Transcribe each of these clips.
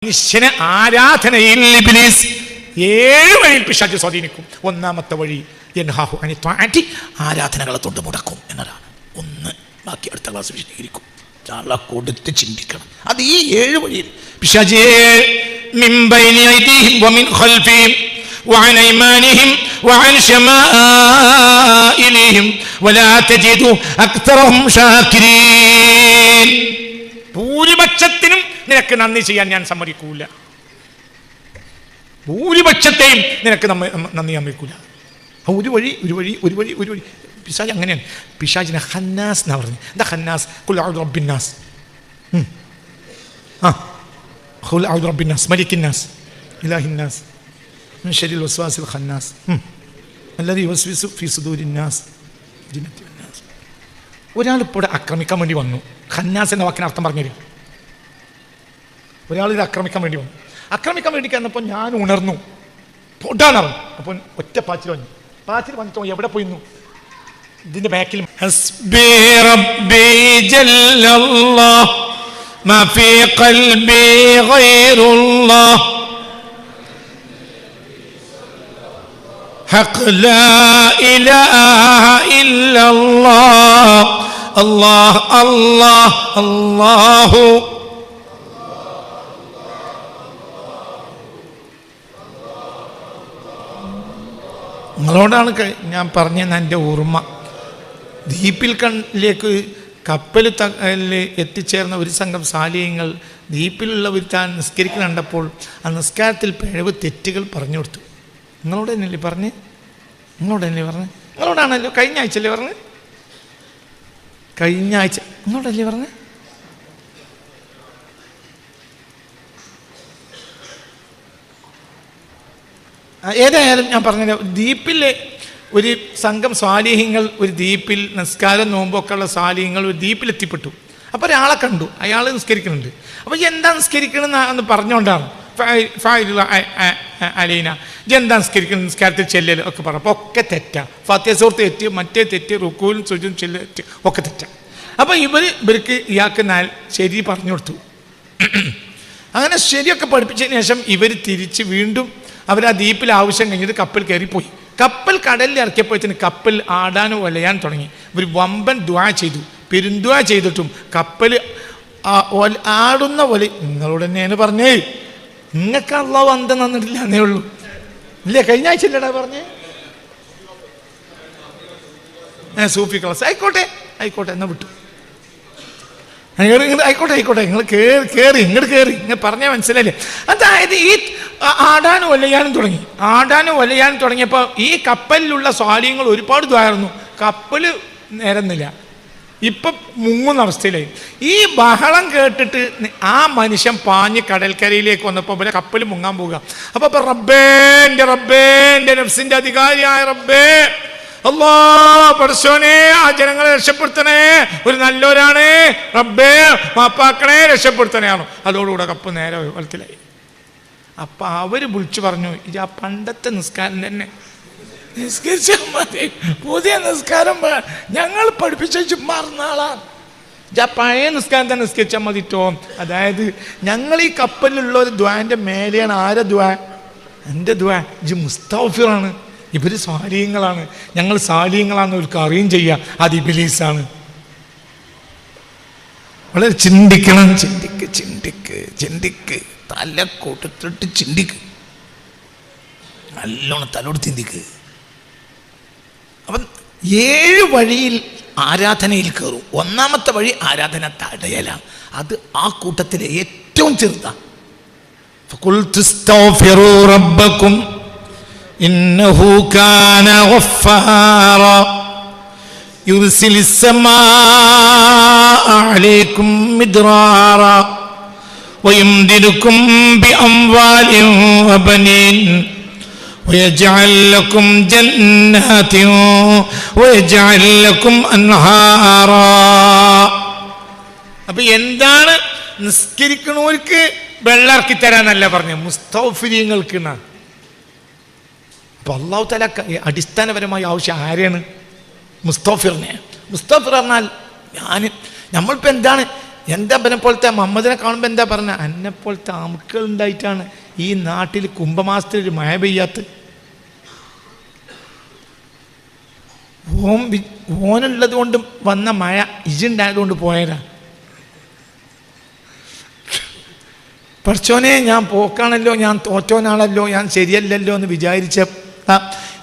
മനുഷ്യനെ ആരാധനയിൽ ഇബ്ലീസ് 7 വഴിയിൽ പിശാച് സ്വാധീനിക്കും. ഒന്നാമത്തെ വഴി യൻഹാഹു അനി ത്വാഅതി, ആരാധനകളെ തൊട്ട് മുടക്കും എന്നതാണ്. ഒന്ന്, ബാക്കി അടുത്ത ക്ലാസ് വിശദീകരിക്കും. കൊടുത്ത് ചിന്തിക്കണം. അത് ഈ 7 വഴിയിൽ പിശാച് മിൻ ബൈനി ഐദിഹിം വമിൻ ഖൽഫിഹിം വഅൻ ഐമാനിഹിം വഅൻ ശമാഇലിഹിം വലാ തജിദു അക്തറഹും ശാകിരീൻ. ഭൂരിപക്ഷത്തിനും നിനക്ക് നന്ദി ചെയ്യാൻ ഞാൻ സമ്മതിക്കൂല. ഭൂരിപക്ഷത്തെയും നിനക്ക് നന്ദി സമ്മതിക്കൂല. ഒരു വഴി പിശാച് അങ്ങനെയാണ്. പിശാചിനെ ഖന്നാസ് എന്നാ പറഞ്ഞത്. എന്താ ഖന്നാസ്? ഖുൽ അഊദു റബ്ബിന്നാസ്, ഖുൽ അഊദു റബ്ബിന്നാസ് മലിക്കിന്നാസ് ഇലാഹിന്നാസ് മിൻ ശർരിൽ വസ്വാസിൽ ഖന്നാസ് അല്ലദീ യുവസ്വിസു ഫീ സുദൂരിന്നാസ് ജിന്നത്തി വന്നാസ്. ഒരാൾ ഇപ്പോൾ ആക്രമിക്കാൻ വേണ്ടി വന്നു. ഖന്നാസ് എന്ന വാക്കിന് അർത്ഥം പറഞ്ഞു തരും. ഒരാൾ ഇത് ആക്രമിക്കാൻ വേണ്ടി വന്നു. ആക്രമിക്കാൻ വേണ്ടി വന്നപ്പോൾ ഞാൻ ഉണർന്നു, പൊടാനറിഞ്ഞു. അപ്പോൾ ഒറ്റ പാച്ചിൽ വന്നിട്ടോ എവിടെ പോയിരുന്നു? ഇതിന്റെ ബാക്കിൽ ഹസ്ബി റബ്ബി ജല്ലല്ലാഹ് മാ ഫീ ഖൽബി ഗൈറുല്ലാഹ് ഹഖ് ലാ ഇലാഹ ഇല്ലല്ലാഹ് അല്ലാഹ് അല്ലാഹ് അല്ലാഹു. നിങ്ങളോടാണ് ഞാൻ പറഞ്ഞതെന്ന് എൻ്റെ ഓർമ്മ. ദ്വീപിൽ കണ്ണിലേക്ക് കപ്പൽ എത്തിച്ചേർന്ന ഒരു സംഘം സാലിഹ്യങ്ങൾ ദ്വീപിലുള്ളവർ താൻ നിസ്കരിക്കുന്ന കണ്ടപ്പോൾ ആ നിസ്കാരത്തിൽ പിഴവ് തെറ്റുകൾ പറഞ്ഞു കൊടുത്തു. നിങ്ങളോട് തന്നെയല്ലേ പറഞ്ഞ്? നിങ്ങളോടാണല്ലോ കഴിഞ്ഞ ആഴ്ചയല്ലേ പറഞ്ഞ്? കഴിഞ്ഞ ആഴ്ച നിങ്ങളോടല്ലേ പറഞ്ഞ്? ഏതായാലും ഞാൻ പറഞ്ഞ ദ്വീപിലെ ഒരു സംഘം സ്വാലിഹ്യങ്ങൾ ഒരു ദ്വീപിൽ നിസ്കാരം നോമ്പൊക്കെ ഉള്ള സ്വാലിഹ്യങ്ങൾ ഒരു ദ്വീപിലെത്തിപ്പെട്ടു. അപ്പോൾ ഒരാളെ കണ്ടു, അയാൾ നിസ്കരിക്കുന്നുണ്ട്. അപ്പോൾ എന്താ നിസ്കരിക്കണമെന്ന് പറഞ്ഞുകൊണ്ടാണ് അലീന എന്താ നിസ്കരിക്കണം, നിസ്കാരത്തിൽ ചെല്ലൽ ഒക്കെ പറഞ്ഞു. അപ്പോൾ ഒക്കെ തെറ്റാ. ഫാത്തിഹ സൂറത്ത് തെറ്റ്, മറ്റേ തെറ്റ്, റുക്കൂലും സുജൂദും ചെല്ല് ഒക്കെ തെറ്റാ. അപ്പോൾ ഇവർക്ക് ഇയാൾക്ക് ശരി പറഞ്ഞു കൊടുത്തു. അങ്ങനെ ശരിയൊക്കെ പഠിപ്പിച്ചതിന് ശേഷം ഇവർ തിരിച്ച് വീണ്ടും അവർ ആ ദ്വീപിൽ ആവശ്യം കഴിഞ്ഞിട്ട് കപ്പൽ കയറിപ്പോയി. കപ്പൽ കടലിൽ ഇറക്കിയപ്പോഴത്തേന് കപ്പൽ ആടാനോ വലയാൻ തുടങ്ങി. ഇവർ വമ്പൻ ദുആ ചെയ്തു, പെരുന്തുആ ചെയ്തിട്ടും കപ്പൽ ആടുന്ന പോലെ. നിങ്ങളോട് തന്നെയാണ് പറഞ്ഞേ, നിങ്ങൾക്ക് അല്ലാഹു അന്തം തന്നിട്ടില്ല എന്നേ ഉള്ളൂ. ഇല്ലേ, കഴിഞ്ഞ ആഴ്ച ഇല്ലടാ പറഞ്ഞേ. സൂഫി ക്ലാസ് ആയിക്കോട്ടെ എന്നാ വിട്ടു. ആയിക്കോട്ടെ നിങ്ങൾ കയറി ഇങ്ങനെ പറഞ്ഞാൽ മനസ്സിലായില്ലേ? അതായത് ഈ ആടാനും വലയാനും തുടങ്ങിയപ്പോൾ ഈ കപ്പലിലുള്ള സ്വാലിഹ്യങ്ങൾ ഒരുപാട് ദ്വാരുന്നു. കപ്പൽ നിരന്നില്ല, ഇപ്പം മുങ്ങുന്ന അവസ്ഥയിലായി. ഈ ബഹളം കേട്ടിട്ട് ആ മനുഷ്യൻ പാഞ്ഞ് കടൽക്കരയിലേക്ക് വന്നപ്പോൾ പിന്നെ കപ്പൽ മുങ്ങാൻ പോവുക. അപ്പോൾ റബ്ബേ എൻ്റെ നഫ്സിന്റെ അധികാരിയായ റബ്ബേ, അല്ലാ പടച്ചോനെ, ആ ജനങ്ങളെ രക്ഷപ്പെടുത്തണേ, ഒരു നല്ലവരാണ് റബ്ബേ, മാപ്പാക്കണേ, രക്ഷപ്പെടുത്തണേയാണോ. അതോടുകൂടെ കപ്പ് നേരെ വെള്ളത്തിലായി. അപ്പം അവർ വിളിച്ചു പറഞ്ഞു, ഇത് ആ പണ്ടത്തെ നിസ്കാരം തന്നെ നിസ്കരിച്ചാൽ മതി, പുതിയ നിസ്കാരം ഞങ്ങൾ പഠിപ്പിച്ച മറന്നാളാണ്. ആ പഴയ നിസ്കാരം തന്നെ നിസ്കരിച്ചാൽ മതിട്ടോ. അതായത് ഞങ്ങൾ ഈ കപ്പലിലുള്ള ഒരു ദ്വാന്റെ മേലെയാണ് ആരെ ദ്വാ? എൻ്റെ ദ്വാ. ഇത് മുസ്തഗ്ഫിറാണ്, ഇവർ സാലിഹ്യങ്ങളാണ്, ഞങ്ങൾ സാലിഹ്യങ്ങളാണെന്ന് അവർക്ക് അറിയും ചെയ്യുക. അത് ഇബ്ലീസാണ്. വളരെ ചിന്തിക്കണം. ചിന്തിക്ക് തല കൊടുത്തിട്ട് ചിന്തിക്ക്, നല്ലോണം തലോട് ചിന്തിക്ക്. അപ്പം 7 വഴിയിൽ ആരാധനയിൽ കയറും. ഒന്നാമത്തെ വഴി ആരാധന തടയലാണ്. അത് ആ കൂട്ടത്തിലെ ഏറ്റവും ചെറുതാണ്. ഫഖുൽതു ഇസ്തഗ്ഫിറൂ റബ്ബക്കും ഇന്നഹു കാന ഗഫാറാ യുർസിലിസ് സമാഅ അലൈക്കും മിദ്റാറാ വയംദിദുക്കും ബിഅംവാലിൻ വബനീൻ ويجعل لكم جنات ويجعل لكم أنهارا. അപ്പം എന്താണ് നിസ്കരിക്കണവർക്ക് വെള്ളം ഇറക്കി തരാന്നല്ല പറഞ്ഞു, മുസ്തഗ്ഫിരീങ്ങൾക്ക്. അപ്പം അല്ലാഹു തആല അടിസ്ഥാനപരമായ ആവശ്യം ആരെയാണ്? മുസ്തഗ്ഫിറിനെ. മുസ്തഗ്ഫിർ പറഞ്ഞാൽ നമ്മളിപ്പോൾ എന്താണ് എന്താ അവനെ പോലത്തെ മുഹമ്മദിനെ കാണുമ്പോൾ എന്താ പറഞ്ഞ, എന്നെ പോലത്തെ അമുക്കൾ ഉണ്ടായിട്ടാണ് ഈ നാട്ടിൽ കുംഭമാസത്തിൽ ഒരു മഴ പെയ്യാത്ത. ഓനുള്ളത് കൊണ്ട് വന്ന മഴ ഇജുണ്ടായത് കൊണ്ട് പോയതാ. പഠിച്ചോനെ ഞാൻ പോക്കാണല്ലോ, ഞാൻ തോറ്റോനാണല്ലോ, ഞാൻ ശരിയല്ലല്ലോ എന്ന് വിചാരിച്ച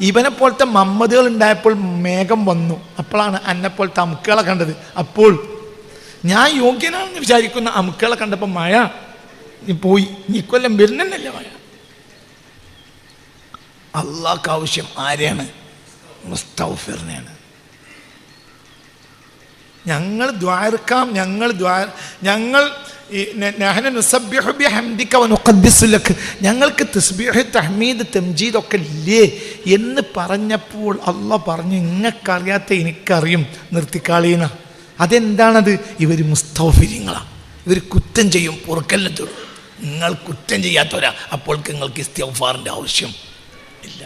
ഇവനെ പോലത്തെ മമ്മദുകൾ ഉണ്ടായപ്പോൾ മേഘം വന്നു. അപ്പോഴാണ് എന്നെപ്പോലത്തെ അമുക്കുകളെ കണ്ടത്. അപ്പോൾ ഞാൻ യോഗ്യനാണെന്ന് വിചാരിക്കുന്ന അമുക്കുകളെ കണ്ടപ്പോൾ മഴ പോയി. നീ കൊല്ലം വരുന്നല്ലേ മഴ. അള്ളാഹ്ക്ക് ആവശ്യം ആരെയാണ്? മുസ്തഗ്ഫിറിനെയാണ്. ഞങ്ങൾ ദ്വാരക്കാം, ഞങ്ങൾക്ക് തസ്ബീഹ് തഹ്മീദ് തംജീദ് ഒക്കെ ഇല്ലേ എന്ന് പറഞ്ഞപ്പോൾ അള്ളാഹ് പറഞ്ഞു, നിങ്ങൾക്കറിയാത്ത എനിക്കറിയും, നിർത്തിക്കാളീന. അതെന്താണത്? ഇവർ മുസ്തഗ്ഫിരീങ്ങളാണ്. ഇവർ കുറ്റം ചെയ്യും, പൊറുക്കലിനെ തൊടും. നിങ്ങൾ കുറ്റം ചെയ്യാത്തവരാ, അപ്പോൾ നിങ്ങൾക്ക് ഇസ്തിഗ്ഫാറിൻ്റെ ആവശ്യം ഇല്ല.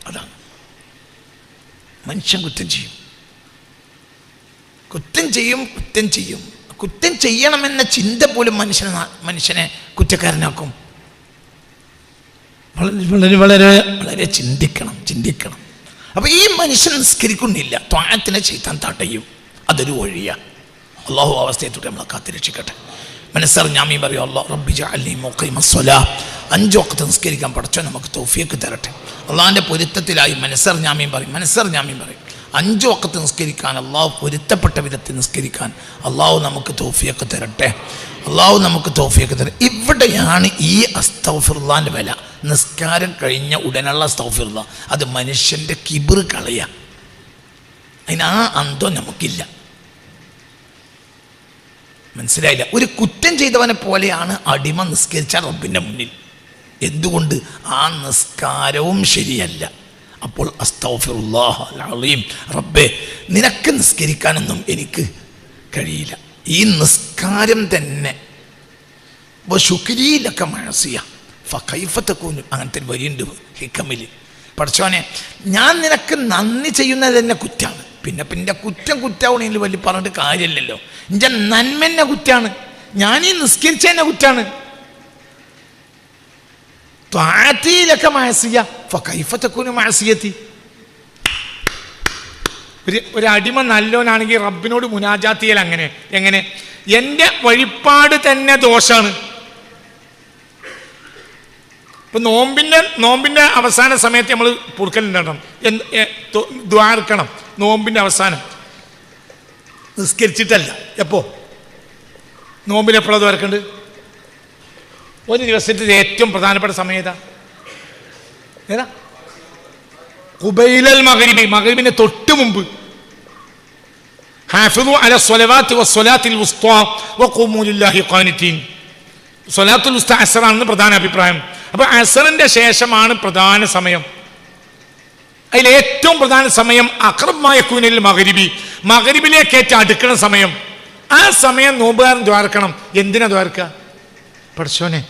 അതാണ് മനുഷ്യൻ കുറ്റം ചെയ്യും, കുറ്റം ചെയ്യണമെന്ന ചിന്ത പോലും മനുഷ്യനെ കുറ്റക്കാരനാക്കും. വളരെ വളരെ വളരെ ചിന്തിക്കണം. അപ്പൊ ഈ മനുഷ്യൻ നിസ്കരിക്കുന്നില്ല, ത്വാഅത്തിനെ ശൈത്താൻ തടയും. അതൊരു വഴിയാ. അള്ളാഹു അവസ്ഥയെ തൊട്ട് നമ്മളെ കാത്തിരക്ഷിക്കട്ടെ. മനസ്സറിഞ്ഞാമീ പറയും, അല്ലാഹു റബ്ബി ജഅൽനി മുഖീമസ്സലാഹ്, 5 വഖ്ത് നിസ്കരിക്കാൻ പഠിച്ചോ നമുക്ക് തൗഫീഖ് തരട്ടെ. അള്ളാഹിൻ്റെ പൊരുത്തത്തിലായി മനസ്സറിഞ്ഞാമീൻ പറയും. 5 വഖ്ത് നിസ്കരിക്കാൻ, അള്ളാഹു പൊരുത്തപ്പെട്ട വിധത്തിൽ നിസ്കരിക്കാൻ അള്ളാഹു നമുക്ക് തൗഫീഖ് തരട്ടെ. ഇവിടെയാണ് ഈ അസ്തഗ്ഫിറുല്ലാഹിൻ്റെ വില. നിസ്കാരം കഴിഞ്ഞ ഉടനുള്ള അസ്തഗ്ഫിറുല്ലാഹ് അത് മനുഷ്യൻ്റെ കിബിർ കളയുക. അതിന് ആ അന്തം നമുക്കില്ല. മനസ്സിലായില്ല? ഒരു കുറ്റം ചെയ്തവനെ പോലെയാണ് അടിമ നിസ്കരിച്ച റബ്ബിൻ്റെ മുന്നിൽ. എന്തുകൊണ്ട്? ആ നിസ്കാരവും ശരിയല്ല. അപ്പോൾ അസ്തഗ്ഫിറുല്ലാഹൽ അലീം, റബ്ബേ നിനക്ക് നിസ്കരിക്കാനൊന്നും എനിക്ക് കഴിയില്ല. ഈ നിസ്കാരം തന്നെ ശുക്രീലൊക്കെ മഴസിയ ഫകൈഫ തകൂനു, അങ്ങനത്തെ ഒരു വരിയുണ്ട് ഹിക്കമിൽ. പഠിച്ചോനെ ഞാൻ നിനക്ക് നന്ദി ചെയ്യുന്നത് തന്നെ കുറ്റാണ്. പിന്നെ കുറ്റാവണെങ്കിൽ വലിയ പറഞ്ഞിട്ട് കാര്യമില്ലല്ലോ. എൻ്റെ നന്മ തന്നെ കുറ്റാണ്, ഞാനീ നിസ്കരിച്ചതന്നെ കുറ്റാണ്. ത്വാഅത്തിലൊക്കെ മഅസിയ ഫകൈഫ തകൂനു മഅസിയതി. ഒരു അടിമ നല്ലോനാണെങ്കിൽ റബ്ബിനോട് മുനാജാത്ത് ചെയ്യൽ എങ്ങനെ? എൻ്റെ വഴിപാട് തന്നെ ദോഷാണ്. ഇപ്പൊ നോമ്പിന്റെ അവസാന സമയത്ത് നമ്മൾ പൊറുക്കലുണ്ടാകണം, ദ്വാർക്കണം. നോമ്പിന്റെ അവസാനം നിസ്കരിച്ചിട്ടല്ല. എപ്പോ? നോമ്പിന് എപ്പോഴാണ് ദ്വാരക്കേണ്ടത്? ഒരു ദിവസത്തിൽ ഏറ്റവും പ്രധാനപ്പെട്ട സമയം ഏതാ? ഖുബൈലൽ മഗ്രിബി, മഗ്രിബിന് തൊട്ട് മുമ്പ്. ഹാഫിദു അല സ്വലവാത്തി വസ്സലാത്തിൽ വുസ്താ വഖൂമു ലില്ലാഹി ഖാനിതീൻ. സ്വലാത്തുൽ വുസ്താ അസ്റാണെന്ന് പ്രധാന അഭിപ്രായം. അപ്പോൾ അസ്റിന്റെ ശേഷമാണ് പ്രധാന സമയം. അതിൽ ഏറ്റവും പ്രധാന സമയം അഖ്റബ് മാ യകൂനുൽ മഗ്രിബി, മഗ്രിബിലേക്ക് അടുക്കുന്ന സമയം. ആ സമയം നോമ്പുകാരൻ ദ്വാരക്കണം. എന്തിനാ ദ്വാരക്കുക? പഠിച്ചോനെ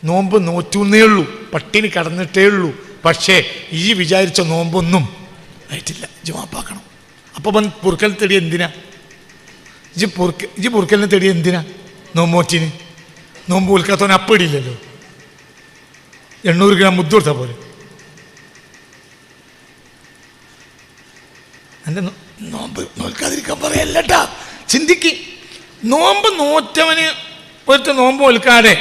നോമ്പ് നോറ്റൂന്നേ ഉള്ളൂ, പട്ടിണി കടന്നിട്ടേ ഉള്ളൂ, പക്ഷേ ഈ വിചാരിച്ച നോമ്പൊന്നും ആയിട്ടില്ല, ജവാപ്പാക്കണം. അപ്പോൾ പൊറുക്കൽ തേടി എന്തിനാ? പൊറുക്കലിനെ തേടി എന്തിനാ? നോമ്പോറ്റിന്. നോമ്പ് പൊൽക്കാത്തവന് അപ്പടിയില്ലല്ലോ. 800 ഗ്രാം മുദ്ദ് കൊടുത്താൽ പോലെ. എൻ്റെ നോമ്പ് നോൽക്കാതിരിക്കാൻ പറയല്ലട്ടാ. ചിന്തിക്ക്. നോമ്പ് നോറ്റവന് ഒരുത്തൻ നോമ്പ് നോൽക്കാതെ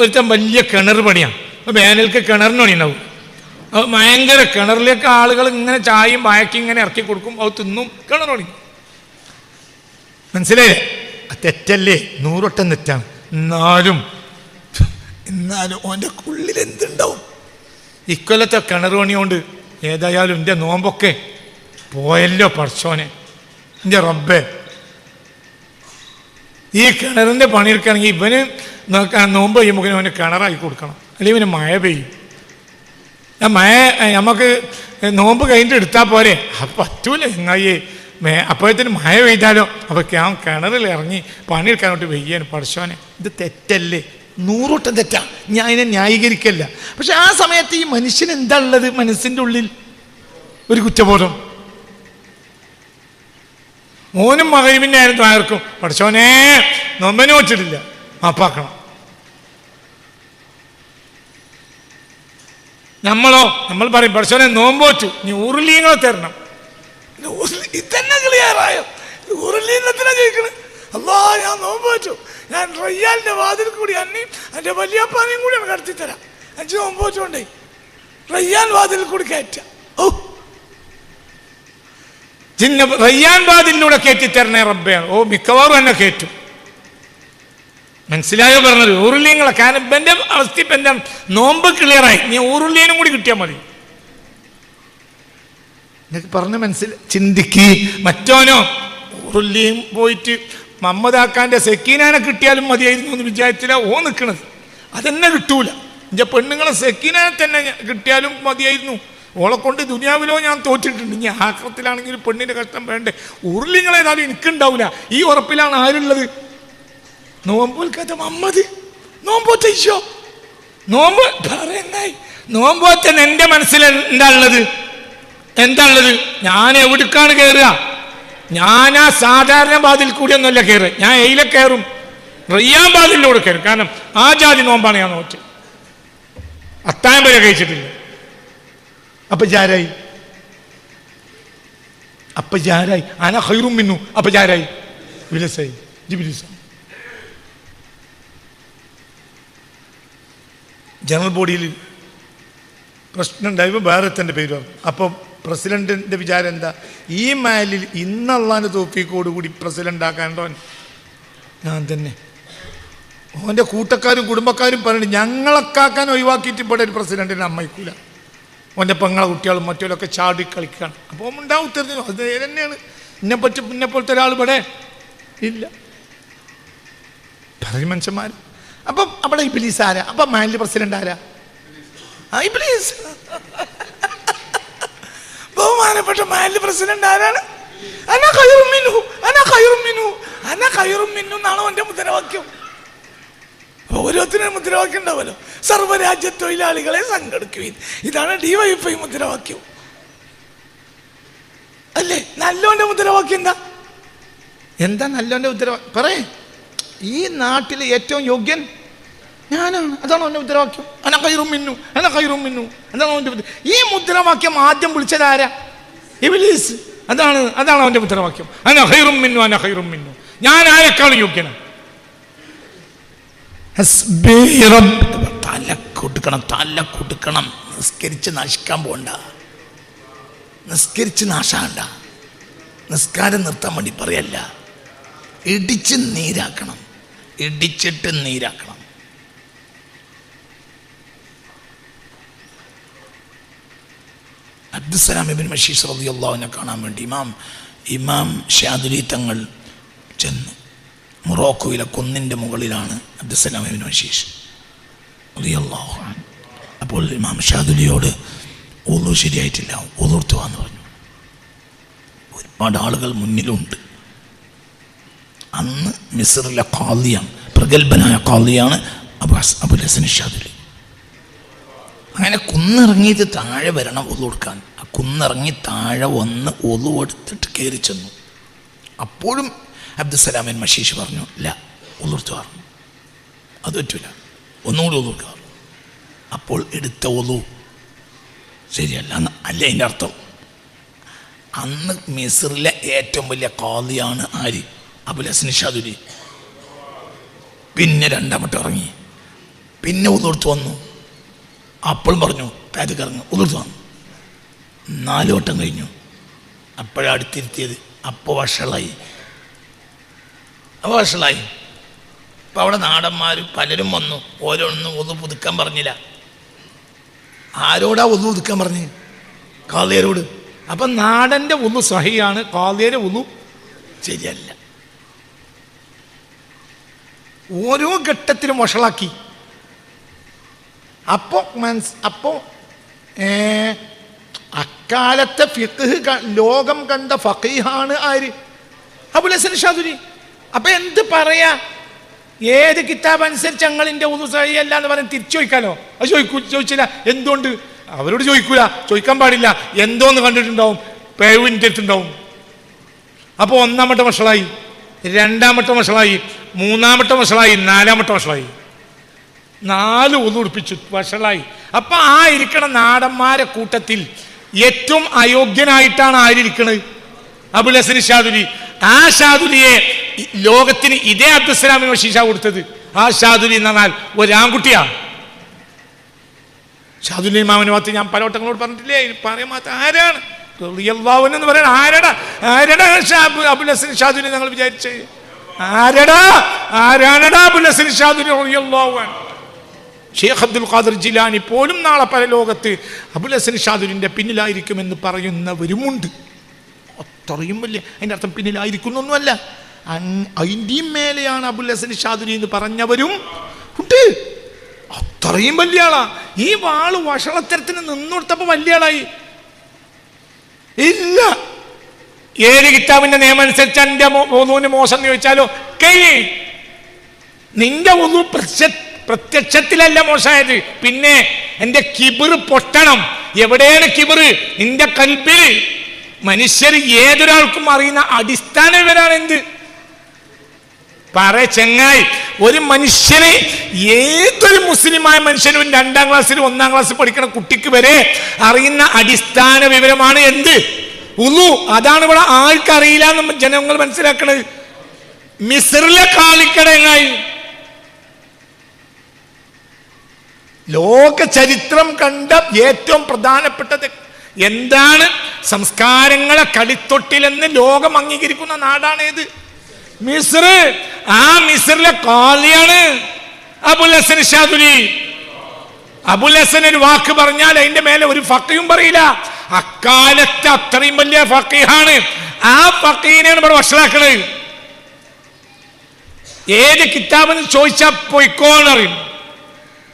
ഒരുത്തൻ വലിയ കിണർ പണിയാണ്. വേനൽക്ക് കിണറിന് പണിയുണ്ടാവും. അത് ഭയങ്കര കിണറിലേക്ക് ആളുകൾ ഇങ്ങനെ ചായയും ബാക്കി ഇങ്ങനെ ഇറക്കി കൊടുക്കും, അത് തിന്നും, കിണർ പണി. മനസ്സിലായില്ലേ? തെറ്റല്ലേ? 100 വട്ടം തെറ്റാണ്. എന്നാലും ഓൻ്റെ ഉള്ളിൽ എന്തുണ്ടാവും? ഇക്കൊല്ലത്തെ കിണർ പണി കൊണ്ട് ഏതായാലും എൻ്റെ നോമ്പൊക്കെ പോയല്ലോ പഠിച്ചോനെ. എൻ്റെ റബ്ബേ, ഈ കിണറിൻ്റെ പണിയെടുക്കുകയാണെങ്കിൽ ഇവന് നോമ്പ് കഴിയുമ്പോൾ അവന് കിണറാക്കി കൊടുക്കണം, അല്ലെങ്കിൽ ഇവന് മഴ പെയ്യും. മഴ നമുക്ക് നോമ്പ് കഴിഞ്ഞിട്ട് എടുത്താൽ പോരെ? അപ്പം പറ്റൂല ചങ്ങായി. അപ്പോഴത്തേന് മഴ പെയ്താലോ? അപ്പോൾ ഞാൻ കിണറിൽ ഇറങ്ങി പണിയെടുക്കാനോട്ട് വെയ്യാൻ പഠിച്ചോനെ. ഇത് തെറ്റല്ലേ? 100 വട്ടം തെറ്റാ. ഞാൻ അതിനെ ന്യായീകരിക്കല്ല. പക്ഷെ ആ സമയത്ത് ഈ മനുഷ്യൻ എന്താ ഉള്ളത്? മനസ്സിൻ്റെ ഉള്ളിൽ ഒരു കുറ്റബോധം. മോനും മകരിബിൻ്റെ ആയിരുന്നു ആർക്കും പഠിച്ചോനെ നോമ്പനെ വെച്ചിട്ടില്ല, മാപ്പാക്കണം. നമ്മൾ പറയും പഠിച്ചോനെ നോമ്പ് വെച്ചു, നീ ഉരുളീങ്ങളെ തരണം. ഇതന്നെ ക്ലിയറായോ? ഉരുളീങ്ങത്തിനാ ചോദിക്കണേ. അല്ലാ ഞാൻ നോമ്പ് വെച്ചു, ഞാൻ റയ്യാലിൻ്റെ വാതിൽ കൂടി അന്നയും എൻ്റെ വലിയപ്പാനെയും കൂടിയാണ് കടത്തി തരാം. 5 നോമ്പ് വെച്ചോണ്ടേ റയ്യാൻ വാതിൽ കൂടി കയറ്റ. ഓ റയ്യാൻ വാതിലൂടെ കയറ്റി തരണേ റബ്ബയാണ്. ഓ മിക്കവാറും എന്നെ കയറ്റും. മനസ്സിലായോ പറഞ്ഞത്? ഊറുള്ളിങ്ങളെ. കാരണം എൻ്റെ അവസ്ഥ ഇപ്പം എന്താണ്? നോമ്പ് ക്ലിയറായി, നീ ഊറുള്ളിനും കൂടി കിട്ടിയാൽ മതി. എന്നൊക്കെ പറഞ്ഞ് ചിന്തിക്ക്. മറ്റോനോ ഊറുള്ളിയും പോയിട്ട് മമ്മദാക്കാൻ്റെ സെക്കീനാനെ കിട്ടിയാലും മതിയായിരുന്നു എന്ന് വിചാരിച്ചില്ല ഓ നിൽക്കണത്. അതെന്നെ കിട്ടൂല. എൻ്റെ പെണ്ണുങ്ങളെ സെക്കീനാനെ തന്നെ കിട്ടിയാലും മതിയായിരുന്നു. ഓളെ കൊണ്ട് ദുനിയാവിലോ ഞാൻ തോറ്റിട്ടുണ്ട്. ഇനി ആക്രത്തിലാണെങ്കിൽ പെണ്ണിൻ്റെ കഷ്ടം വേണ്ടേ? ഉരുളിങ്ങളേതായാലും എനിക്കുണ്ടാവില്ല. ഈ ഉറപ്പിലാണ് ആരുള്ളത്? നോമ്പോൽക്കാത്ത മമ്മദ് നോമ്പോറ്റോ നോമ്പ് പറയുന്നായി. നോമ്പോറ്റൻ എൻ്റെ മനസ്സിൽ എന്താ ഉള്ളത്? ഞാൻ എവിടേക്കാണ് കയറുക? ഞാൻ ആ സാധാരണ വാതിൽ കൂടിയൊന്നുമല്ല കയറുക. ഞാൻ എയിലെ കയറും, റയ്യാൻ വാതിലൂടെ കയറും. കാരണം ആ ജാതി നോമ്പാണ് ഞാൻ നോറ്റ്. അത്തായം വരെ കഴിച്ചിട്ടില്ല. അപ്പൊ ജാരായി അന ഖൈറും മിന്നു. അപ്പൊ ജാരായി വിലസായി ജിബിലിസ. ജനറൽ ബോഡിയിൽ പ്രശ്നം ഉണ്ടായപ്പോൾ ഭാരതത്തിൻ്റെ പേര് പറഞ്ഞു. അപ്പോൾ പ്രസിഡന്റിൻ്റെ വിചാരം എന്താ? ഈ മാലിൽ ഇന്നള്ളാൻ്റെ തോഫീക്കോടുകൂടി പ്രസിഡന്റ് ആക്കാണ്ടോ ഞാൻ തന്നെ. ഓൻ്റെ കൂട്ടക്കാരും കുടുംബക്കാരും പറഞ്ഞു ഞങ്ങളൊക്കാക്കാൻ ഒഴിവാക്കിയിട്ട് ഇവിടെ ഒരു പ്രസിഡന്റിനെ അമ്മയ്ക്കൂല. ഓൻ്റെ പെങ്ങളെ കുട്ടികളും മറ്റൊക്കെ ചാടി കളിക്കുകയാണ്. അപ്പോൾ ഉണ്ടാവും ഉത്തരത്തിനോ അത് തന്നെയാണ്. ഇന്നെപ്പോലത്തെ ഒരാൾ ഇവിടെ ഇല്ല. പറയും മനുഷ്യന്മാർ. അപ്പം അവിടെ ഇബ്ലീസ് ആരാ? അപ്പം മാലിൽ പ്രസിഡന്റ് ആരാ? ഇബ്ലീസ്. ബഹുമാനപ്പെട്ട മാലിൽ പ്രസിഡന്റ് ആരാണ്? അന ഖൈറും മിൻഹു എന്നാണ് അവൻ്റെ മുദ്രാവാക്യം. ഓരോരുത്തരും മുദ്രാവാക്യം ഉണ്ടാവുമല്ലോ. സർവ്വരാജ്യ തൊഴിലാളികളെ സംഘടിക്കുകയും. ഇതാണ് ഡിവൈഎഫ്ഐ മുദ്രാവാക്യം അല്ലേ? നല്ലോന്റെ മുദ്രാവാക്യം എന്താ നല്ലോന്റെ മുദ്രാവാക്യം? പറയേ. ഈ നാട്ടിലെ ഏറ്റവും യോഗ്യൻ ഞാനാണ്. അതാണ് അവൻ്റെ മുദ്രാവാക്യം. അന ഖൈറും മിന്നു. അതാണ് അവൻ്റെ. ഈ മുദ്രാവാക്യം ആദ്യം വിളിച്ചതാരാ? ഇബ്ലീസ്. അതാണ് അവൻ്റെ മുദ്രാവാക്യം. അന ഖൈറും മിന്നു. ഞാൻ ആരെക്കാളും യോഗ്യനാണ്. തല കൊടുക്കണം. നിസ്കരിച്ച് നശിക്കാൻ പോണ്ട. നിസ്കരിച്ച് നാശാണ്ട. നിസ്കാരം നിർത്താൻ വേണ്ടി പറയല്ല. ഇടിച്ചിട്ട് നീരാക്കണം. അബ്ദുസ്സലാം ഇബ്നു മശീഷ് റളിയല്ലാഹു അൻഹു കാണാൻ വേണ്ടി ഇമാം ഷാദുലി തങ്ങൾ ചെന്നു. മൊറോക്കോയിലെ കുന്നിൻ്റെ മുകളിലാണ് അബ്ദുസ്സലാം ഇബ്നു മശീഷ് റളിയല്ലാഹു അൻഹു. അപ്പോൾ ഇമാം ഷാദുലിയോട് ഉളു ശരിയായിട്ടില്ല, ഉളുർത്തുവാന്ന് പറഞ്ഞു. ഒരുപാട് ആളുകൾ മുന്നിലുണ്ട്. അന്ന് മിസ്റിലെ ഖാദിയാണ്, പ്രഗത്ഭനായ ഖാദിയാണ് അബുൽ ഹസൻ ഷാദുലി. അങ്ങനെ കുന്നിറങ്ങിയിട്ട് താഴെ വരണം ഒതു കൊടുക്കാൻ. ആ കുന്നിറങ്ങി താഴെ വന്ന് ഒതു എടുത്തിട്ട് കയറി ചെന്നു. അപ്പോഴും അബ്ദുസ്സലാമിൻ മശീഷ് പറഞ്ഞു ഇല്ല ഒതുർത്തു പറഞ്ഞു. അത് പറ്റൂല, ഒന്നുകൂടി ഒതു കൊടുക്കുക. അപ്പോൾ എടുത്ത ഒതു ശരിയല്ല അല്ലേ അതിൻ്റെ അർത്ഥം? അന്ന് മിസ്റിലെ ഏറ്റവും വലിയ ഖാദിയാണ് ആര്? അബുൽ ഹസൻ ഷാദുലി. പിന്നെ രണ്ടാമത്തെ ഇറങ്ങി, പിന്നെ ഒതുർത്തു വന്നു. അപ്പോഴും പറഞ്ഞു താഴത്ത് കറങ്ങും, ഒതുർത്തു വന്നു. 4 വട്ടം കഴിഞ്ഞു. അപ്പോഴാണ് അടുത്തിരുത്തിയത്. അപ്പോൾ വഷളായി. അപ്പം അവിടെ നാടന്മാർ പലരും വന്നു. ഓരോന്നും ഒതു പുതുക്കാൻ പറഞ്ഞില്ല. ആരോടാ ഒതു പുതുക്കാൻ പറഞ്ഞ്? ഖാദിയരോട്. അപ്പം നാടൻ്റെ ഒതു സഹിയാണ്, ഖാദിയരെ ഒതു ശരിയല്ല. ഓരോ ഘട്ടത്തിലും വഷളാക്കി. അപ്പോൾ അക്കാലത്തെ ഫിഖ് ലോകം കണ്ട ഫഖീഹാണ് ആര്? അബുൽ ഹസൻ ഷാദുലി. അപ്പം എന്ത് പറയാ? ഏത് കിതാബ് അനുസരിച്ച് ഞങ്ങളിൻ്റെ ഉദു സഹിയല്ല എന്ന് പറഞ്ഞ് തിരിച്ചു ചോദിക്കാലോ? അത് ചോദിച്ചില്ല. എന്തുകൊണ്ട്? അവരോട് ചോദിക്കൂല, ചോദിക്കാൻ പാടില്ല. എന്തോന്ന് കണ്ടിട്ടുണ്ടാവും, പേവിൻ്റെ അടുത്തുണ്ടാവും. അപ്പോൾ ഒന്നാമത്തെ വഷളായി, രണ്ടാമത്തെ വഷളായി, മൂന്നാമത്തെ വഷളായി, നാലാമത്തെ വഷളായി. 4 ഉളു ഉടുപ്പിച്ചു, വഷളായി. അപ്പൊ ആ ഇരിക്കണ നാടന്മാരെ കൂട്ടത്തിൽ ഏറ്റവും അയോഗ്യനായിട്ടാണ് ആരിയ്ക്കണത്? അബുൽ ഹസൻ ഷാദുലി. ആ ഷാദുലിയെ ലോകത്തിന് ഇതേ അബ്ദുസ്സലാമിന് ശിക്ഷ കൊടുത്തത്. ആ ഷാദുലി എന്ന് പറഞ്ഞാൽ ഒരാൺകുട്ടിയാണ്. ഷാദുലി ഇമാമിനെ മാത്രം ഞാൻ പലവട്ടങ്ങളോട് പറഞ്ഞിട്ടില്ലേ, പറയാൻ മാത്രം ആരാണ് എന്ന് പറയാൻ? ആരടാ അബുൽ ഹസൻ ഷാദുലി ഞങ്ങൾ വിചാരിച്ചേ? ആരാണടാ അബുൽ ഹസൻ ഷാദുലി റളിയല്ലാഹു അൻഹു? ഷെയ്ഖ് അബ്ദുൽ ഖാദിർ ജിലാനി പോലും നാളെ പരലോകത്ത് അബുൽ ഹസൻ ഷാദുലിന്റെ പിന്നിലായിരിക്കുമെന്ന് പറയുന്നവരുമുണ്ട്. അത്രയും വലിയ, അതിൻ്റെ അർത്ഥം പിന്നിലായിരിക്കുന്നൊന്നുമല്ല, അതിൻ്റെയും മേലെയാണ് അബുൽ ഹസൻ ഷാദുലി എന്ന് പറഞ്ഞവരും ഉണ്ട്. അത്രയും വലിയ ആളാ. ഈ വാള് വഷളത്തരത്തിന് നിന്നോടുത്തപ്പോ വലിയ ആളായി ഇല്ല. 7 കിതാബിന്റെ നിയമം അനുസരിച്ച് എൻ്റെ ഒന്നൂന് മോശം എന്ന് ചോദിച്ചാലോ നിന്റെ ഒന്നു പ്രത്യക്ഷത്തിലല്ല മോശമായത്, പിന്നെ എൻ്റെ കിബിറ് പൊട്ടണം. എവിടെയാണ് കിബിറ്? നിന്റെ കൽബിൽ. മനുഷ്യർ ഏതൊരാൾക്കും അറിയുന്ന അടിസ്ഥാന വിവരാണ് എന്ത്? ചെങ്ങായി, ഒരു മനുഷ്യന്, ഏതൊരു മുസ്ലിമായ മനുഷ്യനും 2ാം ക്ലാസ്സിൽ 1ാം ക്ലാസ്സിൽ പഠിക്കുന്ന കുട്ടിക്ക് വരെ അറിയുന്ന അടിസ്ഥാന വിവരമാണ് എന്ത്? ഉളു. അതാണ് ഇവിടെ ആർക്കറിയില്ല എന്ന് ജനങ്ങൾ മനസ്സിലാക്കണത്. മിസ്റിലെ കാളിക്കടങ്ങായി ലോക ചരിത്രം കണ്ട ഏറ്റവും പ്രധാനപ്പെട്ടത് എന്താണ്? സംസ്കാരങ്ങളെ കളിത്തൊട്ടിലെന്ന് ലോകം അംഗീകരിക്കുന്ന നാടാണേത്? മിസ്ർ. ആ മിസ്റിലെ കാളിയാണ് അബുൽ ഹസൻ ഷാദുലി. അബുൽ ഹസൻ ഒരു വാക്ക് പറഞ്ഞാൽ അതിന്റെ മേലെ ഒരു ഫഖീഹും പറയില്ല. അക്കാലത്തെ അത്രയും വലിയ ഫഖീഹാണ്. ആ ഫഖീഹിനെയാണ് ഇവിടെ വഷളാക്കണത്. ഏത് കിതാബെന്ന് ചോദിച്ചാൽ പൊയ്ക്കോന്നറിയും.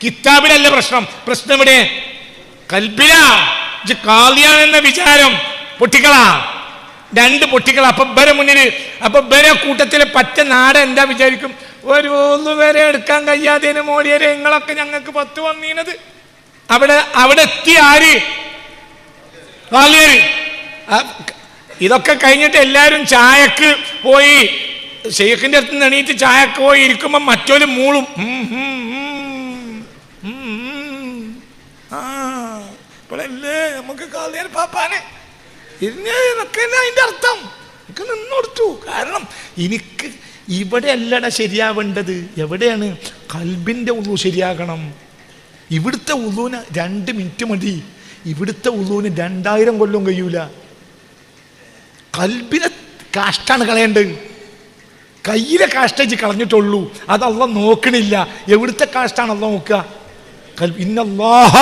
കിതാബിലല്ല പ്രശ്നം. പ്രശ്നം ഇവിടെ കൽബിലാ. കാളിയാണെന്ന വിചാരം പൊട്ടിക്കളാ. 2 പൊട്ടിക്കള. അപ്പൊ ബരെ മുന്നിൽ, അപ്പൊ ബരെ കൂട്ടത്തിലെ പറ്റ നാട് എന്താ വിചാരിക്കും? ഒരു 1 വരെ എടുക്കാൻ കഴിയാതെ മോടിയരെ നിങ്ങളൊക്കെ ഞങ്ങൾക്ക് 10 വന്നീനത്. അവിടെ എത്തി ആര്? കാളിയര്. ഇതൊക്കെ കഴിഞ്ഞിട്ട് എല്ലാവരും ചായക്ക് പോയി, ഷെയ്ഖിന്റെ അടുത്ത് നിന്ന് എണീറ്റ് ചായക്ക് പോയി ഇരിക്കുമ്പോ മറ്റൊരു മൂളും. ഇപ്പോഴല്ലേ നമുക്ക് കാളിയർ പാപ്പാനെ ഇരുന്നൊക്കെ അതിന്റെ അർത്ഥം എനിക്ക് നിന്നോടുത്തു. കാരണം എനിക്ക് ഇവിടെ അല്ലട ശരിയാവേണ്ടത്. എവിടെയാണ്? കൽബിന്റെ ഉളു ശരിയാകണം. ഇവിടുത്തെ ഉളുവിന് 2 മിനിറ്റ് മതി. ഇവിടുത്തെ ഉളുവിന് 2000 കൊല്ലം കഴിയൂല. കൽബിനെ കാഷ്ടാണ് കളയേണ്ടത്. കയ്യിലെ കാഷ്ടേജ് കളഞ്ഞിട്ടുള്ളൂ. അത് അള്ളാഹ് നോക്കണില്ല. എവിടുത്തെ കാഷ്ടാണ് അള്ളാഹ് നോക്കുക? ഇന്നല്ലാഹ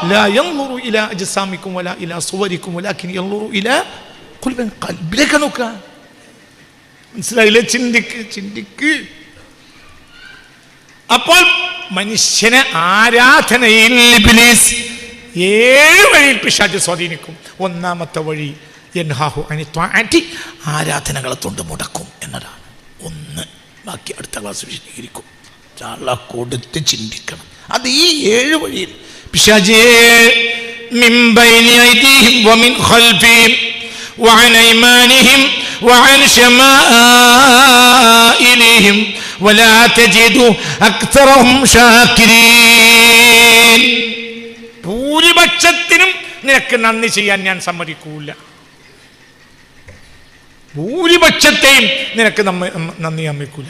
ലാ യൻദുറു ഇലാ അജ്സാമിക്കും വലാ ഇലാ സുവരിക്കും വലാകിൻ യൻദുറു ഇലാ ഖുൽബിൻ. ഖൽബിലേക്ക് നോക്കുക. മനസ്സിലായില്ലേ? ചിന്തിക്ക്. അപ്പോൾ മനുഷ്യനെ ആരാധനയിൽ ഇബ്ലീസ് 7 വഴിയിൽ പിശാച് സ്വാധീനിക്കും. 1ാമത്തെ വഴി യൻഹാഹു അനി ത്വാഅതി, ആരാധനകളെ തൊണ്ട് മുടക്കും എന്നതാണ്. 1. ബാക്കി അടുത്ത ക്ലാസ് വിശദീകരിക്കും. കൊടുത്ത് ചിന്തിക്കണം. അത് ഈ 7 വഴിയിൽ പിശാചേ മിൻ ബൈനി ഐദിഹിം വമിൻ ഖൽഫിഹിം വഅൻ ഐമാനിഹിം വഅൻ ശമാഇലിഹിം വലാ തജിദു അക്തറഹും ശാകിരീൻ. ഭൂരിപക്ഷത്തിനും നിനക്ക് നന്ദി ചെയ്യാൻ ഞാൻ സമ്മതിക്കൂല. ഭൂരിപക്ഷത്തെയും നിനക്ക് നന്ദി സമ്മതിക്കൂല.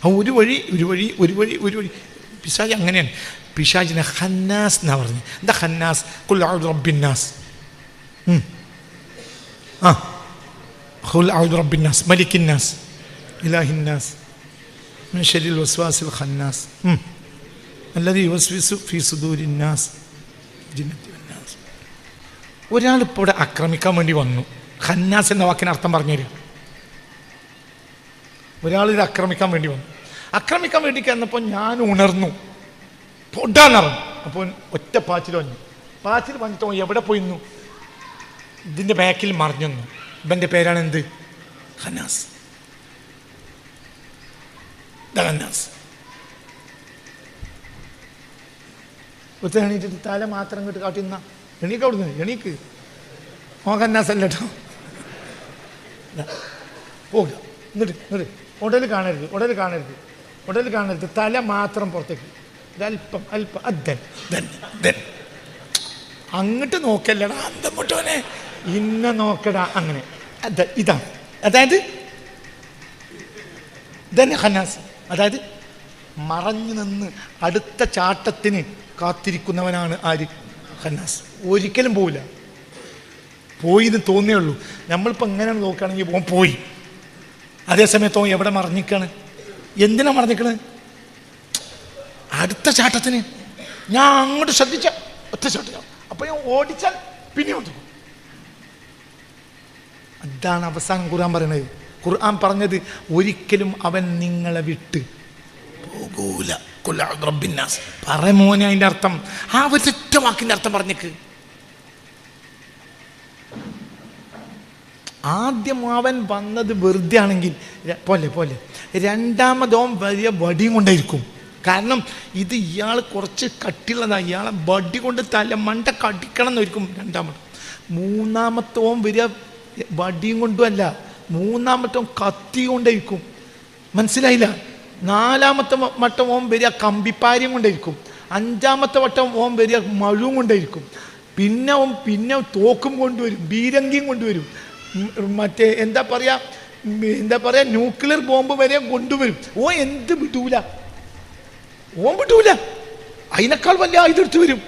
ഒരു വഴി. പിശാച് അങ്ങനെയാണ്. പിശാചിനെ ഖന്നാസ് എന്നാ പറഞ്ഞു. എന്താ ഖന്നാസ്? ഖുൽ അഊദു റബ്ബിന്നാസ്. ഖുൽ അഊദു റബ്ബിന്നാസ് മലിക്കിന്നാസ് ഇലാഹിന്നാസ് മിൻ ശർരിൽ വസ്വാസിൽ ഖന്നാസ് അല്ലദീ യുവസ്വിസു ഫീ സുദൂരിന്നാസ് ജിന്നത്തി വന്നാസ്. ഒരാൾ ഇപ്പോൾ ഇവിടെ ആക്രമിക്കാൻ വേണ്ടി വന്നു. ഖന്നാസ് എന്ന വാക്കിന് അർത്ഥം പറഞ്ഞു തരും. ഒരാൾ ഇത് ആക്രമിക്കാൻ വേണ്ടി വന്നു. ആക്രമിക്കാൻ വേണ്ടി വന്നപ്പോൾ ഞാൻ ഉണർന്നു, പൊടാന്നറിഞ്ഞു. അപ്പോൾ ഒറ്റ പാച്ചിൽ വന്നു. പാച്ചിൽ വന്നിട്ടോ എവിടെ പോയിന്നു? ഇതിൻ്റെ ബാക്കിൽ മറിഞ്ഞു. ഇവൻ്റെ പേരാണ് എന്ത്? ഖന്നാസ്. ഖന്നാസ്. ഒത്ത എണീറ്റിട്ട് തല മാത്രം ഇങ്ങോട്ട് കാട്ടിന്ന എണീക്ക്. അവിടുന്ന് എണീക്ക്. ഖന്നാസ് അല്ല കേട്ടോ. പോകുക. എന്നിട്ട് ഉടൽ കാണരുത്, തല മാത്രം പുറത്തേക്ക്, അല്പം അദ്ദൻ അങ്ങോട്ട് നോക്കല്ലടാ അന്തമുട്ടോനെ, ഇന്ന നോക്കടാ, അങ്ങനെ ഇതാണ്. അതായത് ഇതന്നെ ഖന്നാസ്. അതായത് മറഞ്ഞു നിന്ന് അടുത്ത ചാട്ടത്തിന് കാത്തിരിക്കുന്നവനാണ് ആര്? ഖന്നാസ്. ഒരിക്കലും പോവില്ല. പോയി എന്ന് തോന്നേ ഉള്ളൂ. നമ്മളിപ്പോൾ എങ്ങനെയാണ് നോക്കുകയാണെങ്കിൽ ഓൻ പോയി. അതേസമയത്ത് ഓൻ എവിടെ മറിഞ്ഞിക്കാണ്? എന്തിനാ മറിഞ്ഞിക്കണ്? അടുത്ത ചാട്ടത്തിന്. ഞാൻ അങ്ങോട്ട് ശ്രദ്ധിച്ച ഒറ്റ ചാട്ടം, അപ്പൊ ഞാൻ ഓടിച്ചാൽ പിന്നെ ഓടിക്കും. അതാണ് അവസാനം ഖുർആൻ പറയുന്നത്. ഖുർആൻ പറഞ്ഞത് ഒരിക്കലും അവൻ നിങ്ങളെ വിട്ട് പോകൂല. പറ മോനെ അതിൻ്റെ അർത്ഥം. ആ ഒരൊറ്റ വാക്കിൻ്റെ അർത്ഥം പറഞ്ഞേക്ക്. ആദ്യം അവൻ വന്നത് വെറുതെ ആണെങ്കിൽ പോലെ രണ്ടാമതോൻ വലിയ വടിയും കൊണ്ടായിരിക്കും. കാരണം ഇത് ഇയാൾ കുറച്ച് കട്ടിയുള്ളതാണ്, ഇയാളെ വടി കൊണ്ട് തല മണ്ട കടിക്കണം എന്നായിരിക്കും രണ്ടാമത്. മൂന്നാമത്തോൻ വലിയ വടിയും കൊണ്ടുമല്ല, മൂന്നാമത്തോൻ കത്തി കൊണ്ടായിരിക്കും. മനസ്സിലായില്ല? നാലാമത്തെ വട്ടം ഓൻ വരിക കമ്പിപ്പാര്യം കൊണ്ടായിരിക്കും. അഞ്ചാമത്തെ വട്ടം ഓൻ വരിക മഴവും കൊണ്ടായിരിക്കും. പിന്നെ തോക്കും കൊണ്ടുവരും, ബീരങ്കിയും കൊണ്ടുവരും, മറ്റേ എന്താ പറയുക ന്യൂക്ലിയർ ബോംബ് വരെ കൊണ്ടുവരും. എന്ത് വിടൂല, ഓൻ വിടൂല. അതിനേക്കാൾ വലിയ ഇതെടുത്ത് വരും.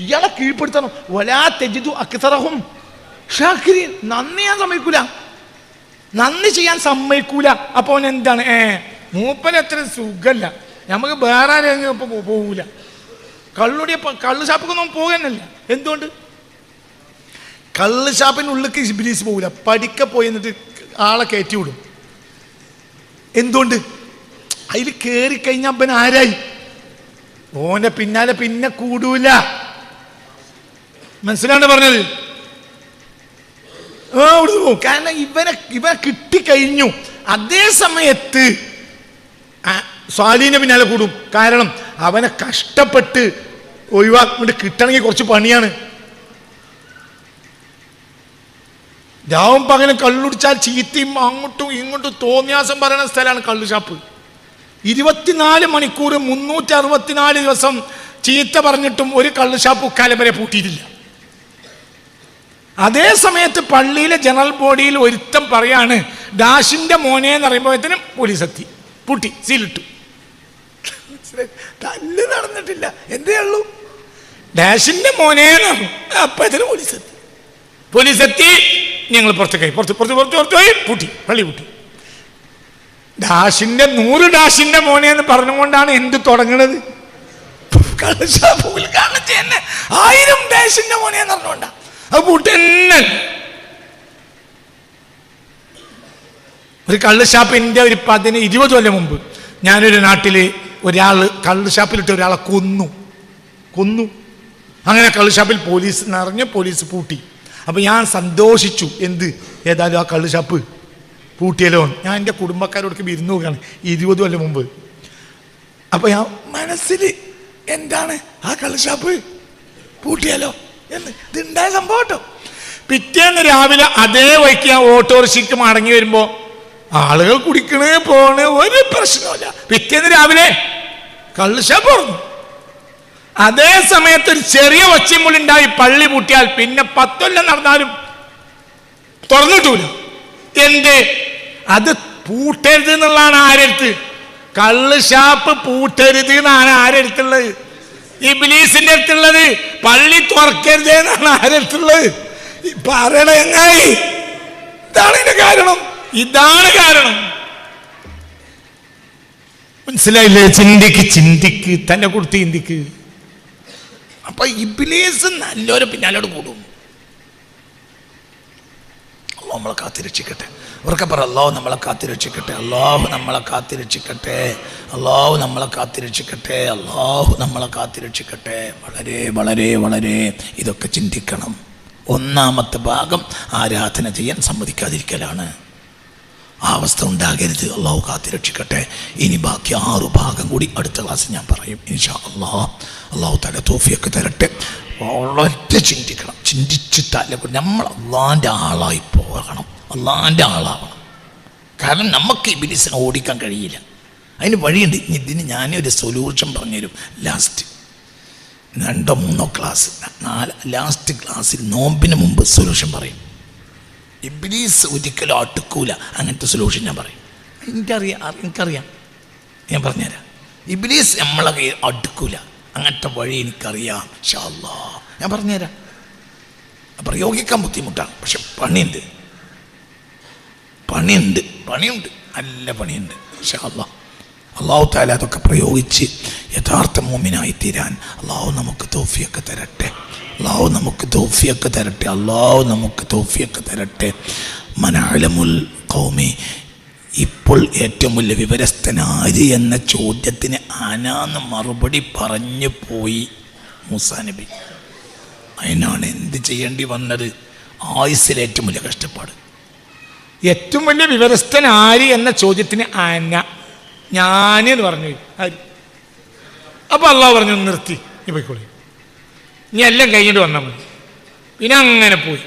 ഇയാളെ കീഴ്പ്പെടുത്തണം. വലാ തജിദു അക്സറഹും ഷാക്കിരീൻ. നന്ദി ചെയ്യാൻ സമ്മതിക്കൂല. അപ്പോൾ അവൻ എന്താണ്? മൂപ്പനത്ര സുഖല്ല, നമുക്ക് വേറെ ആരെങ്കിലും ഇപ്പൊ പോകൂല. കള്ള് ഷാപ്പിക്കൊന്നും പോകുന്നല്ല. എന്തുകൊണ്ട്? കള്ള് ഷാപ്പിനുള്ളിലേക്ക് ഇബ്ലീസ് പോകില്ല. പഠിക്ക പോയി എന്നിട്ട് ആളെ കയറ്റി വിടും. എന്തുകൊണ്ട്? അതിൽ കയറിക്കഴിഞ്ഞാൽ അവൻ ആരായി? ഓന്റെ പിന്നാലെ പിന്നെ കൂടൂല. മനസ്സിലാണ് പറഞ്ഞത്? കാരണം ഇവനെ കിട്ടിക്കഴിഞ്ഞു. അതേ സമയത്ത് സ്വാലീനെ പിന്നാലെ കൂടും. കാരണം അവനെ കഷ്ടപ്പെട്ട് ഒഴിവാക്കിട്ട് കിട്ടണമെങ്കിൽ കുറച്ച് പണിയാണ്. രാവും പകലും കള്ളുടിച്ചാൽ ചീത്തയും അങ്ങോട്ടും ഇങ്ങോട്ടും തോന്നിയാസം പറയുന്ന സ്ഥലമാണ് കള്ളു ഷാപ്പ്. 24 മണിക്കൂർ 364 ദിവസം ചീത്ത പറഞ്ഞിട്ടും ഒരു കള്ളു ഷാപ്പ് ഉക്കാലം വരെ പൂട്ടിയിട്ടില്ല. അതേ സമയത്ത് പള്ളിയിലെ ജനറൽ ബോഡിയിൽ ഒരുത്തം പറയാണ് ഡാഷിന്റെ മോനെ എന്ന് പറയുമ്പോഴത്തേനും പോലീസ് എത്തി, പൂട്ടി, സീലിട്ടു. തല്ല് നടന്നിട്ടില്ല, എന്തേ ഉള്ളൂ, ഡാഷിന്റെ മോനെ അപ്പോഴത്തേനും പോലീസ് എത്തി. ഞങ്ങൾ പുറത്ത് പോയി പൂട്ടി, പള്ളി പൂട്ടി. ഡാഷിന്റെ 100 ഡാഷിന്റെ മോനെ എന്ന് പറഞ്ഞുകൊണ്ടാണ് എന്ത് തുടങ്ങണത്? 1000 ഡാഷിന്റെ മോനെ എന്ന് പറഞ്ഞുകൊണ്ടാ അത് പൂട്ടെന്നെ. ഒരു കള്ള് ഷാപ്പ് എൻ്റെ ഒരു 20 കൊല്ലം മുമ്പ് ഞാനൊരു നാട്ടില് ഒരാൾ കള്ള് ഷാപ്പിലിട്ട് ഒരാളെ കൊന്നു. അങ്ങനെ കള്ള് ഷാപ്പിൽ പോലീസ് നിറഞ്ഞ് പോലീസ് പൂട്ടി. അപ്പം ഞാൻ സന്തോഷിച്ചു. ഏതായാലും ആ കള്ള് ഷാപ്പ് പൂട്ടിയല്ലോ. ഞാൻ എൻ്റെ കുടുംബക്കാരോടൊക്കെ വിരുന്ന് നോക്കുകയാണ് 20 കൊല്ലം മുമ്പ്. അപ്പം ഞാൻ മനസ്സിൽ എന്താണ്, ആ കള്ള് ഷാപ്പ് പൂട്ടിയാലോ എന്ന്. ഇതുണ്ടായ സംഭവം കേട്ടോ. പിറ്റേന്ന് രാവിലെ അതേ വഴിക്ക് ഞാൻ ഓട്ടോറിക്ഷയ്ക്ക് മടങ്ങി വരുമ്പോൾ ആളുകൾ കുടിക്കണേ പോണേ ഒരു പ്രശ്നമില്ല. പിറ്റേന്ന് രാവിലെ കള്ള് ഷാപ്പ് തുറന്നു. അതേ സമയത്ത് ഒരു ചെറിയ ഒച്ചമുള്ളുണ്ടായി പള്ളി പൂട്ടിയാൽ പിന്നെ 10 കൊല്ലം നടന്നാലും തുറന്നിട്ടൂല. അത് പൂട്ടരുത് എന്നുള്ളതാണ് ആരെടുത്ത്? കള്ള് ഷാപ്പ് പൂട്ടരുത് എന്നാണ് ആരെടുത്തുള്ളത്? ഇബ്ലീസിന്റെ അടുത്തുള്ളത്. പള്ളി തുറക്കരുത് എന്നാണ് ആരെടുത്തുള്ളത്? പറയണ എങ്ങായി. ഇതാണ് കാരണം. മനസ്സിലായില്ലേ? ചിന്തിക്ക് തന്നെ കൊടുത്ത് ചിന്തിക്ക്. അപ്പൊ ഇബ്ലീസ് നല്ലൊരു പിന്നാലോട് കൂടും. അള്ളാഹു നമ്മളെ കാത്തിരക്ഷിക്കട്ടെ. അവർക്ക് പറ, അള്ളാഹു നമ്മളെ കാത്തിരക്ഷിക്കട്ടെ, അള്ളാഹു നമ്മളെ കാത്തിരക്ഷിക്കട്ടെ, അള്ളാഹു നമ്മളെ കാത്തിരക്ഷിക്കട്ടെ, അള്ളാഹു നമ്മളെ കാത്തിരക്ഷിക്കട്ടെ. വളരെ വളരെ വളരെ ഇതൊക്കെ ചിന്തിക്കണം. ഒന്നാമത്തെ ഭാഗം ആരാധന ചെയ്യാൻ സമ്മതിക്കാതിരിക്കലാണ്. ആ അവസ്ഥ ഉണ്ടാകരുത്. അള്ളാഹു കാത്തിരക്ഷിക്കട്ടെ. ഇനി ബാക്കി 6 ഭാഗം കൂടി അടുത്ത ക്ലാസ്സിൽ ഞാൻ പറയും ഇൻഷാ അള്ളാഹ്. അള്ളാഹു തആല തൗഫീഖ് തരട്ടെ. വളരെ ചിന്തിക്കണം. ചിന്തിച്ച് തല നമ്മൾ അള്ളാഹിൻ്റെ ആളായി പോകണം. അള്ളാഹിൻ്റെ ആളാവണം. കാരണം നമുക്ക് ഇബ്ലീസിനെ ഓടിക്കാൻ കഴിയില്ല. അതിന് വഴിയുണ്ട്. ഇതിന് ഞാനൊരു സൊല്യൂഷൻ പറഞ്ഞുതരും. ലാസ്റ്റ് 2 or 3 ക്ലാസ്, ലാസ്റ്റ് ക്ലാസ്സിൽ നോമ്പിന് മുമ്പ് സൊല്യൂഷൻ പറയും. ഇബ്ലീസ് ഒരിക്കലും അടുക്കൂല, അങ്ങനത്തെ സൊല്യൂഷൻ ഞാൻ പറയും. എനിക്കറിയാം, ഞാൻ പറഞ്ഞുതരാം. ഇബ്ലീസ് നമ്മളെ കയ്യിൽ അടുക്കൂല, അങ്ങനത്തെ വഴി എനിക്കറിയാം. ഇൻഷാ അല്ലാഹ് ഞാൻ പറഞ്ഞുതരാം. പ്രയോഗിക്കാൻ ബുദ്ധിമുട്ടാണ്, പക്ഷെ പണിയുണ്ട്, നല്ല പണിയുണ്ട്. ഇൻഷാ അല്ലാഹ് അല്ലാഹു തആല അതൊക്കെ പ്രയോഗിച്ച് യഥാർത്ഥ മുഅ്മിനായി തീരാൻ അല്ലാഹു നമുക്ക് തൗഫീഖ് തരട്ടെ. മനഅലമുൽ ഖൗമി, ഇപ്പോൾ ഏറ്റവും വലിയ വിവരസ്ഥനാര് എന്ന ചോദ്യത്തിന് ആനാന്ന് മറുപടി പറഞ്ഞു പോയി മൂസാ നബി. അതിനാണ് എന്ത് ചെയ്യേണ്ടി വന്നത്? ആയുസ്സിലെ ഏറ്റവും വലിയ കഷ്ടപ്പാട്. ഏറ്റവും വലിയ വിവരസ്ഥൻ ആര് എന്ന ചോദ്യത്തിന് ആന, ഞാനെന്ന് പറഞ്ഞു. അപ്പൊ അള്ളാഹു പറഞ്ഞു നിർത്തി, നീ പോയിക്കോളി, ഇനി എല്ലാം കഴിഞ്ഞിട്ട് വന്നാൽ മതി. പിന്നെ അങ്ങനെ പോയി.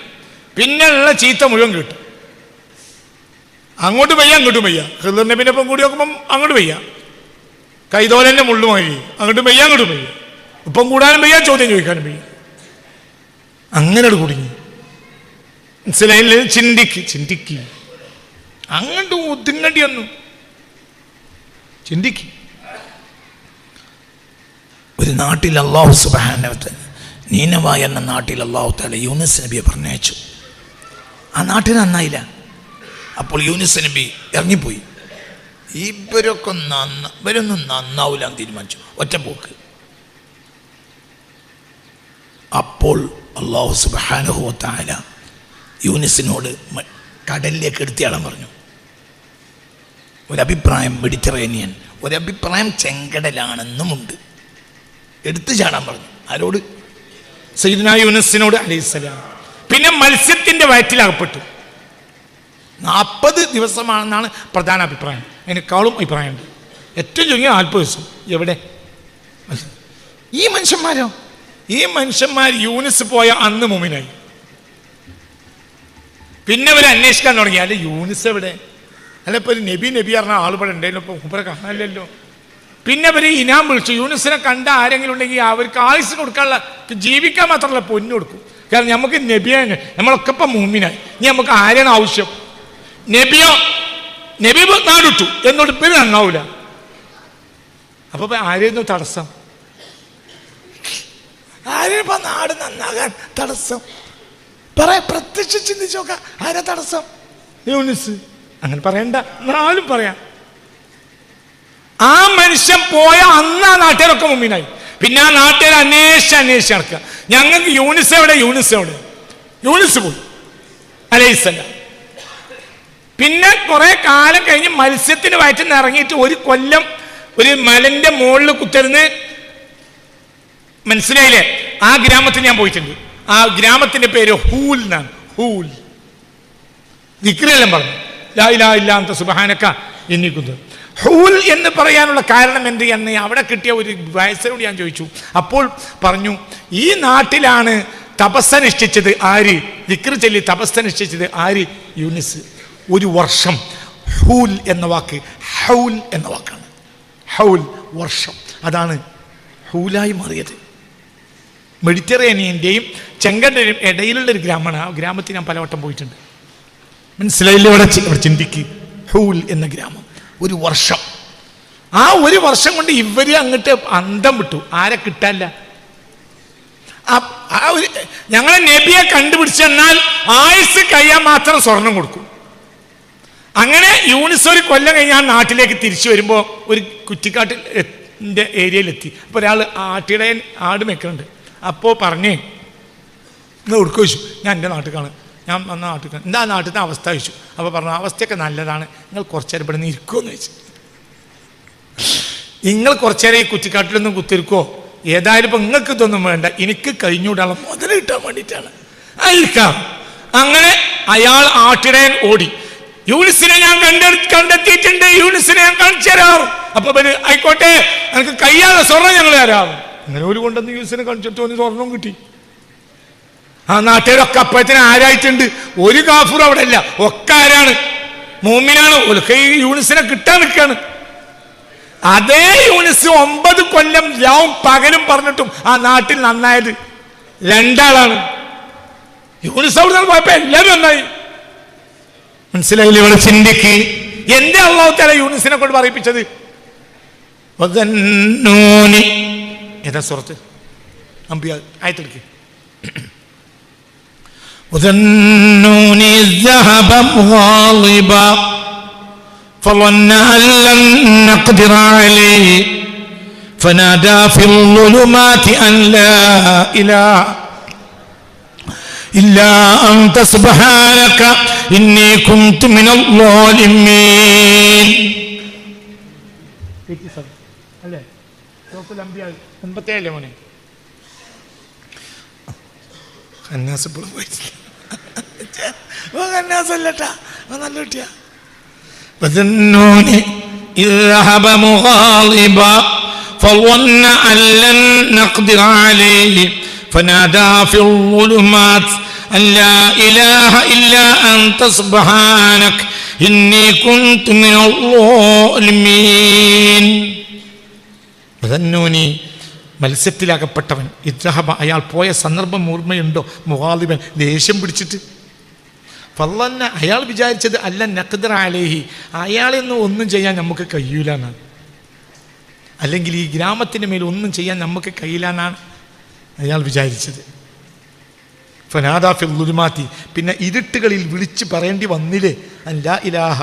പിന്നെ ഉള്ള ചീത്ത മുഴുവൻ കിട്ടും. അങ്ങോട്ട് വയ്യ, അങ്ങോട്ടും വയ്യ. ഖിദ്ർ നബിന്റെ ഒപ്പം കൂടി നോക്കുമ്പം അങ്ങോട്ട് വയ്യ, കൈതോലന്റെ മുള്ളുമായി. അങ്ങോട്ടും വയ്യ, അങ്ങോട്ടും വയ്യ. ഇപ്പം കൂടാനും വയ്യ, ചോദ്യം ചോദിക്കാനും വയ്യ. അങ്ങനെ കുടുങ്ങി. മനസ്സിലായില്ലേ? ചിന്തിക്ക് അങ്ങോട്ട് ഒതുങ്ങണ്ടി വന്നു. ചിന്തിക്ക്. ഒരു നാട്ടിൽ അല്ലാഹു സുബ്ഹാനഹു വ തആല, നീനവ എന്ന നാട്ടിൽ അല്ലാഹു തആല യൂനുസ് നബിയെ പറഞ്ഞയച്ചു. ആ നാട്ടിൽ നന്നായില്ല. അപ്പോൾ യൂനുസ് നബി ഇറങ്ങിപ്പോയി. ഇവരൊന്നും നന്നാവില്ല എന്ന് തീരുമാനിച്ചു, ഒറ്റ പോക്ക്. അപ്പോൾ അല്ലാഹു സുബ്ഹാനഹു വ തആല യൂനുസിനോട് കടലിലേക്ക് എടുത്തിയാളാൻ പറഞ്ഞു. ഒരഭിപ്രായം മെഡിറ്ററേനിയൻ, ഒരഭിപ്രായം ചെങ്കടലാണെന്നുമുണ്ട്. എടുത്തു ചാടാൻ പറഞ്ഞു. ആരോട്? സയ്യിദുനാ യൂനുസിനോട് അലൈഹിസ്സലാം. പിന്നെ മത്സ്യത്തിന്റെ വയറ്റിലകപ്പെട്ടു. 40 ദിവസമാണെന്നാണ് പ്രധാന അഭിപ്രായം. അതിനേക്കാളും അഭിപ്രായമുണ്ട്. ഏറ്റവും ചുരുങ്ങിയ 40 ദിവസം. എവിടെ ഈ മനുഷ്യന്മാരോ? ഈ മനുഷ്യന്മാർ യൂനുസ് പോയ അന്ന് മുഅ്മിനായി. പിന്നെ അവർ അന്വേഷിക്കാൻ തുടങ്ങി, അല്ല യൂനുസ് എവിടെ? അല്ല, ഇപ്പോൾ ഒരു നബി പറഞ്ഞ ആളുപോലെ ഉണ്ടായിരുന്നു, ഇപ്പോൾ മൂപ്പരെ കാണാനില്ലല്ലോ. പിന്നെ അവർ ഇനാം വിളിച്ചു. യൂനുസിനെ കണ്ട ആരെങ്കിലും ഉണ്ടെങ്കിൽ അവർക്ക് ആയുസ് കൊടുക്കാനുള്ള, ജീവിക്കാൻ മാത്രമല്ല പൊന്നു കൊടുക്കും. കാരണം നമുക്ക് നബിയാണ്, നമ്മളൊക്കെ ഇപ്പം മുഅ്മിനായി. ഇനി നമുക്ക് ആരെയാണ് ആവശ്യം? നബി നാടിട്ടു എന്നോട് പേര് നന്നാവൂല. അപ്പൊ ആരെയൊന്നും തടസ്സം? ആരെയിപ്പോ നാട് നന്നാകാൻ തടസ്സം? പ്രത്യക്ഷം ചിന്തിച്ചു നോക്കാം. ആരാ തടസ്സം? യൂനുസ്. അങ്ങനെ പറയണ്ട, നാലും പറയാം. ആ മനുഷ്യൻ പോയ അന്ന് ആ നാട്ടുകാരൊക്കെ മുമ്പിനായി. പിന്നെ ആ നാട്ടുകാർ അന്വേഷിച്ച് നടക്കുക, ഞങ്ങൾക്ക് യൂനുസ് എവിടെ? യൂനുസ് പോയി അലൈഹിസ്സലാം. പിന്നെ കുറെ കാലം കഴിഞ്ഞ് മത്സ്യത്തിന് വയറ്റിൽ നിന്ന് ഇറങ്ങിയിട്ട് 1 കൊല്ലം ഒരു മലന്റെ മുകളിൽ കുത്തിരുന്ന്, മനസ്സിലായില്ലേ? ആ ഗ്രാമത്തിൽ ഞാൻ പോയിട്ടുണ്ട്. ആ ഗ്രാമത്തിന്റെ പേര് ഹൂൽ എന്നാണ്. ഹൂൽ. ദിക്റെല്ലാം പറഞ്ഞു, ലാ ഇലാഹ ഇല്ലാ അൻത സുബ്ഹാനക ഇന്നി കുന്തു. ഹൂൽ എന്ന് പറയാനുള്ള കാരണം എന്ത് എന്ന് അവിടെ കിട്ടിയ ഒരു വയസ്സരോട് ഞാൻ ചോദിച്ചു. അപ്പോൾ പറഞ്ഞു, ഈ നാട്ടിലാണ് തപസ്സനുഷ്ഠിച്ചത് ആര്? ദിക്ർ ചൊല്ലി തപസ്സനുഷ്ഠിച്ചത് ആര്? യൂനുസ്. 1 വർഷം. ഹൂൽ എന്ന വാക്ക് ഹൗൽ എന്ന വാക്കാണ്. ഹൗൽ വർഷം. അതാണ് ഹൂലായി മാറിയത്. മെഡിറ്ററേനിയൻ്റെയും ചെങ്കടലിനും ഇടയിലുള്ള ഒരു ഗ്രാമമാണ്. ആ ഗ്രാമത്തിൽ ഞാൻ പലവട്ടം പോയിട്ടുണ്ട്. മനസ്സിലായില്ലേ? ഇവിടെ ചിന്തിക്ക്. ഹൂൽ എന്ന ഗ്രാമം. 1 വർഷം. ആ 1 വർഷം കൊണ്ട് ഇവര് അങ്ങോട്ട് അന്തം വിട്ടു. ആരെ കിട്ടാല്ല. ആ ഒരു ഞങ്ങളെ നബിയെ കണ്ടുപിടിച്ചെന്നാൽ ആയുസ് കഴിയാൻ മാത്രം സ്വർണം കൊടുക്കും. അങ്ങനെ യൂനുസ് 1 കൊല്ലം കഴിഞ്ഞ് ആ നാട്ടിലേക്ക് തിരിച്ചു വരുമ്പോൾ ഒരു കുറ്റിക്കാട്ടിൻ്റെ ഏരിയയിലെത്തി. അപ്പോൾ ഒരാൾ ആട് മെക്കുന്നുണ്ട്. അപ്പോൾ പറഞ്ഞേ, നിങ്ങൾ എവിടെ ചോദിച്ചു? ഞാൻ എൻ്റെ നാട്ടിൽ ഞാൻ വന്ന നാട്ടിൽ. എന്താ നാട്ടിലത്തെ അവസ്ഥ ചോദിച്ചു. അപ്പോൾ പറഞ്ഞു, അവസ്ഥയൊക്കെ നല്ലതാണ്, നിങ്ങൾ കുറച്ചേരം ഇവിടെ നിന്ന് ഇരിക്കുമെന്ന് ചോദിച്ചു. നിങ്ങൾ കുറച്ചേരം ഈ കുറ്റിക്കാട്ടിലൊന്നും കുത്തിരിക്കുമോ? ഏതായാലും ഇപ്പം നിങ്ങൾക്ക് ഇതൊന്നും വേണ്ട, എനിക്ക് കഴിഞ്ഞുകൂടാനുള്ള മുതൽ കിട്ടാൻ വേണ്ടിയിട്ടാണ്. ആയിരിക്കാം. അങ്ങനെ അയാൾ ആട്ടിടയൻ ഓടി. യൂനുസിനെ ഞാൻ കണ്ടെത്തിയിട്ടുണ്ട്, യൂനുസിനെ ഞാൻ കാണിച്ചു തരാം. അപ്പൊ ആയിക്കോട്ടെ, എനിക്ക് കഴിയാതെ സ്വർണം ഞങ്ങൾ തരാം. അങ്ങനെ ഒരു കൊണ്ടുവന്ന് യൂനുസിനെ കാണിച്ചിട്ട് ഒരു സ്വർണം കിട്ടി. ആ നാട്ടുകാരൊക്കെ അപ്പോഴത്തേന് ആരായിട്ടുണ്ട്? ഒരു കാഫുർ അവിടെ ഇല്ല, ഒക്കെ ആരാണ്? മൂമിനാണ്. ഓൽക്ക് ഈ യൂനിസിനെ കിട്ടാൻ നിൽക്കാണ്. അതേ യൂനിസ് 9 കൊല്ലം രാവും പകലും പറഞ്ഞിട്ടും ആ നാട്ടിൽ നന്നായത് 2 ആളാണ്. യൂനിസ് അവിടെ നിന്ന് പോയപ്പോ എല്ലാവരും നന്നായി. മനസ്സിലായില്ലേ? ഇവിടെ ചിന്തിക്ക്. എന്റെ അല്ലാഹു തആല യൂനിസിനെ കൊണ്ട് പറയിപ്പിച്ചത് ഏതാ സൂറത്ത്? അംബിയാ ആയത്തെടുക്ക്. وذنون إذ ذهب مغاضبا فظن أن لن نقدر عليه فنادى في الظلمات أن لا إله إلا أنت سبحانك إني كنت من الظالمين. അല്ലേ? സൂറത്തുൽ അംബിയാ 87 മോനെ. ഖന്നാസ് ഇപ്പോൾ പോയിട്ടില്ല. ഖന്നാസല്ലട്ടാ, നല്ല കുട്ടിയാ. وذنون إذ ذهب مغاضبا فظن أن لن نقدر عليه فنادى في الظلمات أن لا إله إلا أنت سبحانك إني كنت من الظالمين. വദന്നൂനി മത്സ്യത്തിലകപ്പെട്ടവൻ. ഇദ്ഹബ അയാൾ പോയ സന്ദർഭം ഓർമ്മയുണ്ടോ? മുഗാളിബൻ ദേഷ്യം പിടിച്ചിട്ട്. ഫളന്ന അയാൾ വിചാരിച്ചത് അല്ല നഖ്ദറ അലൈഹി, അയാളെന്നും ഒന്നും ചെയ്യാൻ നമുക്ക് കഴിയൂലെന്നാണ്. അല്ലെങ്കിൽ ഈ ഗ്രാമത്തിൻ്റെ മേൽ ഒന്നും ചെയ്യാൻ നമുക്ക് കഴിയില്ലെന്നാണ് അയാൾ വിചാരിച്ചത്. ഫനാദാ ഫിൽ ളുലുമാത്തി, പിന്നെ ഇരുട്ടുകളിൽ വിളിച്ച് പറയേണ്ടി വന്നില്ലേ ലാ ഇലാഹ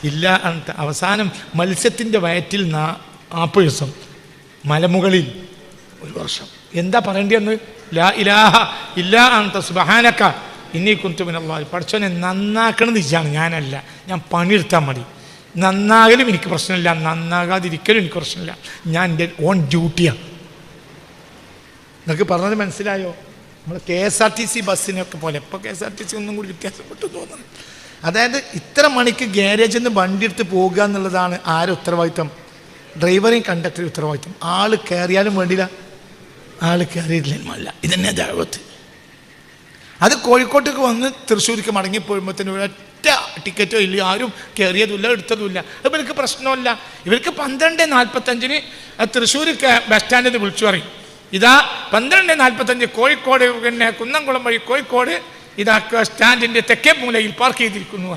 ഇല്ലാ അൻത. അവസാനം മത്സ്യത്തിൻ്റെ വയറ്റിൽ 40 ദിവസം, മലമുകളിൽ 1 വർഷം. എന്താ പറയേണ്ടിയെന്ന്? ലാ ഇലാഹ ഇല്ലാ അൻത സുബ്ഹാനക ഇന്നി കുന്തു മിനൽ ളാലിമീൻ. പഠിച്ചോനെ നന്നാക്കണമെന്ന് ഇജ്ജാണ്, ഞാനല്ല. ഞാൻ പണിയെടുത്താൽ മതി. നന്നാകലും എനിക്ക് പ്രശ്നമില്ല, നന്നാകാതിരിക്കലും എനിക്ക് പ്രശ്നമില്ല. ഞാൻ എൻ്റെ ഓൺ ഡ്യൂട്ടിയാണ്. നിങ്ങൾക്ക് പറഞ്ഞത് മനസ്സിലായോ? നമ്മൾ KSRTC ബസ്സിനൊക്കെ പോലെ. ഇപ്പോൾ KSRTC ഒന്നും കൂടി വ്യത്യാസപ്പെട്ടു തോന്നുന്നു. അതായത് ഇത്ര മണിക്ക് ഗ്യാരേജിൽ നിന്ന് വണ്ടി എടുത്ത് പോകുക എന്നുള്ളതാണ് ആരുടെ ഉത്തരവാദിത്വം? ഡ്രൈവറേയും കണ്ടക്ടറും ഉത്തരവാദിത്വം. ആൾ കയറിയാലും വേണ്ടില്ല, ആൾ കയറിയില്ല. ഇതന്നെ ദഅവത്ത്. അത് കോഴിക്കോട്ടേക്ക് വന്ന് തൃശ്ശൂർക്ക് മടങ്ങിപ്പോഴുമ്പോഴത്തേനും ഒരൊറ്റ ടിക്കറ്റോ ഇല്ല, ആരും കയറിയതുമില്ല, എടുത്തതുമില്ല. അപ്പോൾ ഇവർക്ക് പ്രശ്നമില്ല. ഇവർക്ക് 12:45 തൃശ്ശൂർ ബസ് സ്റ്റാൻഡിൽ നിന്ന് വിളിച്ചു പറയും, ഇതാ 12:45 കോഴിക്കോട്, പിന്നെ കുന്നംകുളം വഴി കോഴിക്കോട് ഇതാ സ്റ്റാൻഡിൻ്റെ തെക്കേ മൂലയിൽ പാർക്ക് ചെയ്തിരിക്കുന്നു.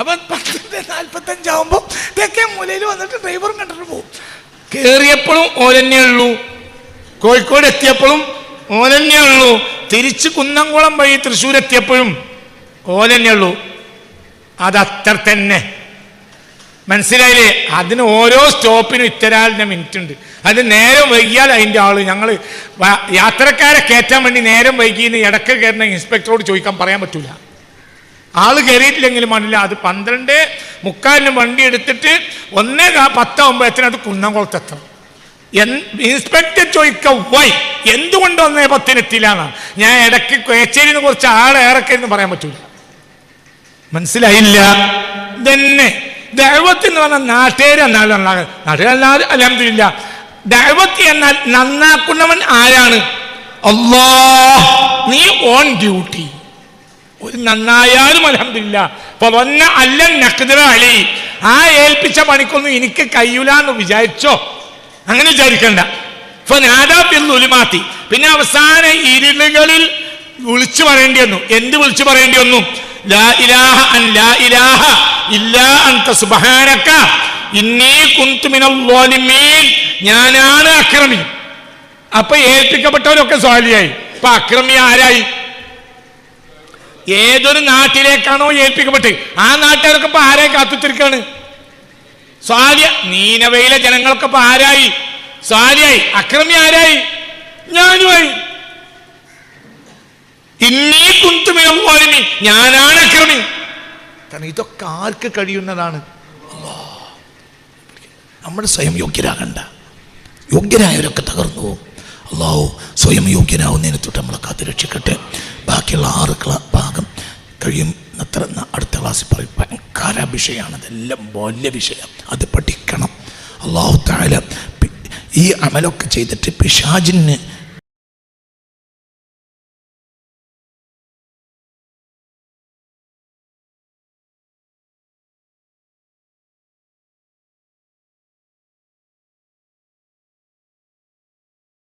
അപ്പം 12:45 ആകുമ്പോൾ തെക്കേ മൂലയിൽ വന്നിട്ട് ഡ്രൈവറും കണ്ടിട്ട് പോകും. കയറിയപ്പോഴും ഓരന്നെ ഉള്ളൂ, കോഴിക്കോട് എത്തിയപ്പോഴും ഓരന്നെ ഉള്ളൂ, തിരിച്ച് കുന്നംകുളം വഴി തൃശ്ശൂർ എത്തിയപ്പോഴും ഓരന്നെ ഉള്ളൂ. അതത്ര തന്നെ. മനസ്സിലായില്ലേ? അതിന് ഓരോ സ്റ്റോപ്പിനും ഇത്തരാളിൻ്റെ മിനിറ്റ് ഉണ്ട്. അത് നേരം വൈകിയാൽ അതിൻ്റെ ആൾ, ഞങ്ങൾ യാത്രക്കാരെ കയറ്റാൻ വേണ്ടി നേരം വൈകിയെന്ന് ഇടയ്ക്ക് കയറുന്ന ഇൻസ്പെക്ടറോട് ചോദിക്കാൻ പറയാൻ പറ്റൂല. ആൾ കയറിയിട്ടില്ലെങ്കിലും വേണ്ടില്ല. അത് 12:45 വണ്ടി എടുത്തിട്ട് 1:10 അത് കുന്നംകുളത്തെത്തണം. ഇൻസ്പെക്ടർ ചോദിക്കുക വൈ, എന്തുകൊണ്ട് 1:10 എത്തിയില്ലാന്നാണ്. ഞാൻ ഇടയ്ക്ക് കേച്ചേരിന്ന് കുറച്ച് ആളേറെക്കെന്ന് പറയാൻ പറ്റൂല. മനസ്സിലായില്ല? തന്നെ ദഅവത്ത് എന്ന് പറഞ്ഞാൽ നാട്ടുകാരെന്നാലും നാട്ടുകാരെല്ലാവരും അൽഹംദുലില്ലാ. ദഅവത്ത് എന്നാൽ നന്നാക്കുന്നവൻ ആരാണ്? അല്ലാഹ്. നീ ഓൺ ഡ്യൂട്ടി. ഒരു നന്നായാലും അൽഹംദുലില്ലാ. ഫളന്ന അല്ലൻ നഖ്ദിറ അലൈഹി, ആ ഏൽപ്പിച്ച പണിക്കൊന്നും എനിക്ക് കഴിയൂലെന്ന് വിചാരിച്ചോ? അങ്ങനെ വിചാരിക്കണ്ട. ഫനാദാ ഫിൽ ളുലുമാത്തി, പിന്നെ അവസാന ഇരുളുകളിൽ വിളിച്ചു പറയേണ്ടി വന്നു. എന്ത് വിളിച്ചു പറയേണ്ടി വന്നു? ലാ ഇലാഹ ലാ ഇലാഹ ഇല്ലാ അൻത സുബ്ഹാനക ഇന്നി കുന്തു മിനൽ ളാലിമീൻ. ഞാനാണ് അക്രമി. അപ്പൊ ഏൽപ്പിക്കപ്പെട്ടവരൊക്കെ സ്വാലിയായി. ഇപ്പൊ അക്രമി ആരായി? ഏതൊരു നാട്ടിലേക്കാണോ ഏൽപ്പിക്കപ്പെട്ട് ആ നാട്ടുകാരൊക്കെ ഇപ്പൊ ആരായി കാത്തുത്തിരിക്കാണ്? സ്വാലിയ. നീനവയിലെ ജനങ്ങളൊക്കെ ഇപ്പൊ ആരായി? സ്വാലിയായി. അക്രമി ആരായി? ഞാനുമായി. ഇന്നി കുന്തു മിനൽ ളാലിമീൻ, ഞാനാണ് അക്രമി. കാരണം ഇതൊക്കെ ആർക്ക് കഴിയുന്നതാണ്? നമ്മൾ സ്വയം യോഗ്യരാകണ്ട. യോഗ്യരായവരൊക്കെ തകർന്നു പോകും. അള്ളാഹു സ്വയം യോഗ്യനാവുന്നതിനെ തൊട്ട് നമ്മളെ കാത്ത് രക്ഷിക്കട്ടെ. ബാക്കിയുള്ള 6 ഭാഗം കഴിയുന്നത്ര അടുത്ത ക്ലാസ്സിൽ പറയും. ഭയങ്കര വിഷയമാണ്, അതെല്ലാം വലിയ വിഷയം. അത് പഠിക്കണം. അള്ളാഹു തആല ഈ അമലൊക്കെ ചെയ്തിട്ട് പിശാചിന്